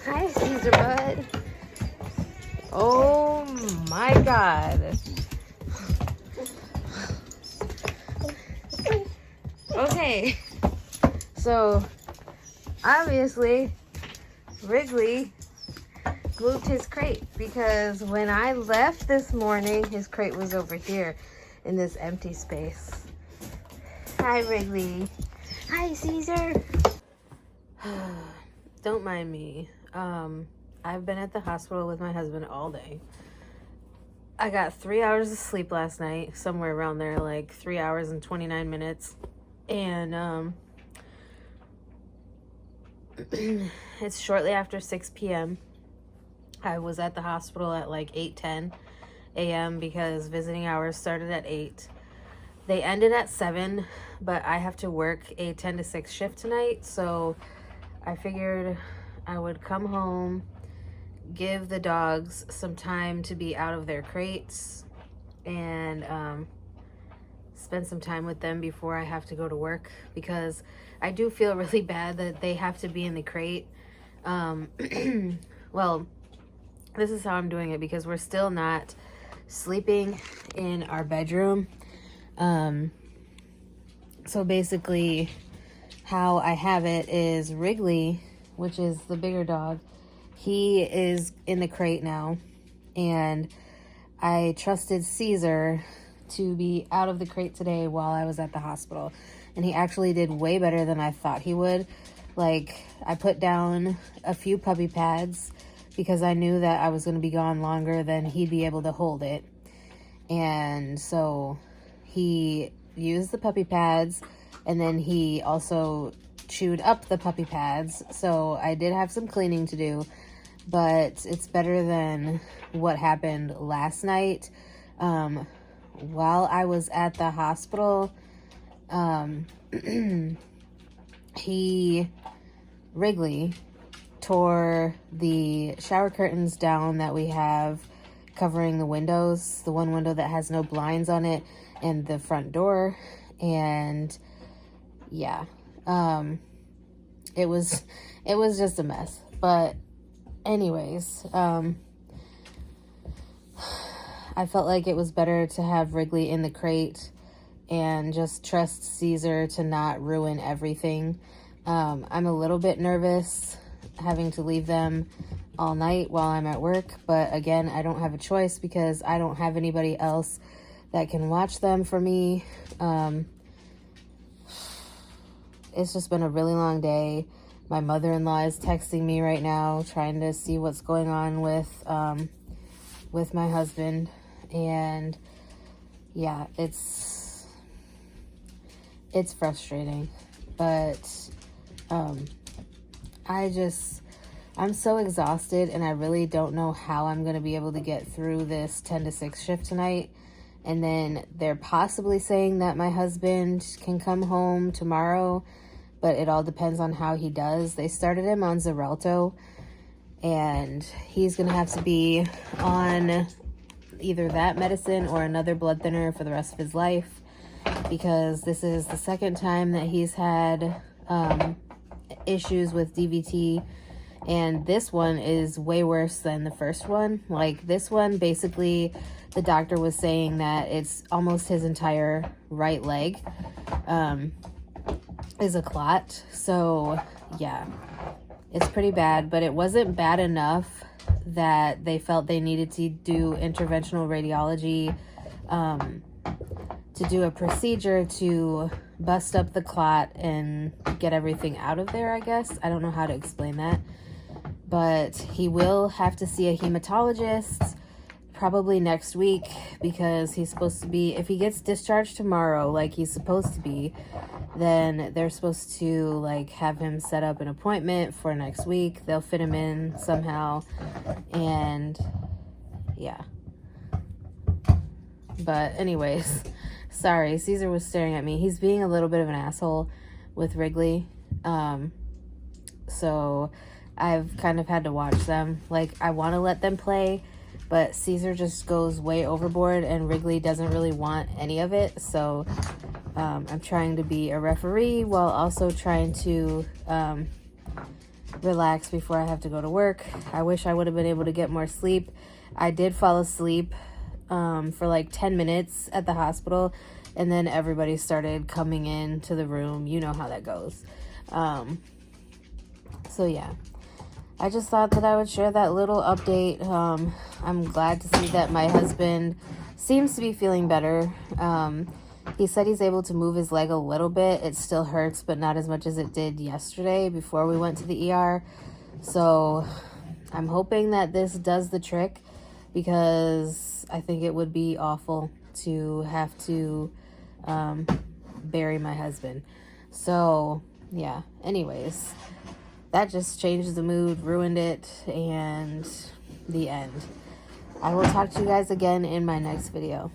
Hi, Caesar Bud. Oh my God. Okay, so obviously Wrigley moved his crate because when I left this morning, his crate was over here in this empty space. Hi, Wrigley. Hi, Caesar. Don't mind me. I've been at the hospital with my husband all day. I got 3 hours of sleep last night, somewhere around there, like 3 hours and 29 minutes. And it's shortly after 6 p.m. I was at the hospital at like 8:10 a.m. because visiting hours started at 8. They ended at 7, but I have to work a 10 to 6 shift tonight, so I figured I would come home, give the dogs some time to be out of their crates, and spend some time with them before I have to go to work, because I do feel really bad that they have to be in the crate. Well, this is how I'm doing it because we're still not sleeping in our bedroom. So basically how I have it is Wrigley, which is the bigger dog, he is in the crate now, and I trusted Caesar to be out of the crate today while I was at the hospital, and he actually did way better than I thought he would. Like, I put down a few puppy pads because I knew that I was going to be gone longer than he'd be able to hold it, and so he used the puppy pads, and then he also chewed up the puppy pads. So I did have some cleaning to do, but it's better than what happened last night. While I was at the hospital, Wrigley tore the shower curtains down that we have covering the windows, the one window that has no blinds on it, and the front door. And yeah, it was just a mess. But anyways, I felt like it was better to have Wrigley in the crate and just trust Caesar to not ruin everything. I'm a little bit nervous having to leave them all night while I'm at work, but again, I don't have a choice because I don't have anybody else that can watch them for me. It's just been a really long day. My mother-in-law is texting me right now, trying to see what's going on with my husband, and yeah, it's frustrating, but I'm so exhausted, and I really don't know how I'm going to be able to get through this 10 to 6 shift tonight. And then they're possibly saying that my husband can come home tomorrow, but it all depends on how he does. They started him on Xarelto, and he's going to have to be on either that medicine or another blood thinner for the rest of his life, because this is the second time that he's had issues with DVT, and this one is way worse than the first one. Like, this one, basically, the doctor was saying that it's almost his entire right leg is a clot. So yeah, it's pretty bad, but it wasn't bad enough that they felt they needed to do interventional radiology to do a procedure to bust up the clot and get everything out of there, I guess. I don't know how to explain that. But he will have to see a hematologist probably next week, because he's supposed to be, if he gets discharged tomorrow like he's supposed to be, then they're supposed to like have him set up an appointment for next week. They'll fit him in somehow, and yeah. But anyways, sorry, Caesar was staring at me. He's being a little bit of an asshole with Wrigley, so I've kind of had to watch them. Like, I want to let them play, but Caesar just goes way overboard, and Wrigley doesn't really want any of it. So I'm trying to be a referee while also trying to relax before I have to go to work. I wish I would have been able to get more sleep. I did fall asleep for like 10 minutes at the hospital, and then everybody started coming in to the room. You know how that goes. So yeah, I just thought that I would share that little update. I'm glad to see that my husband seems to be feeling better. He said he's able to move his leg a little bit. It still hurts, but not as much as it did yesterday before we went to the ER. So I'm hoping that this does the trick, because I think it would be awful to have to bury my husband. So yeah, anyways, that just changed the mood, ruined it, and the end. I will talk to you guys again in my next video.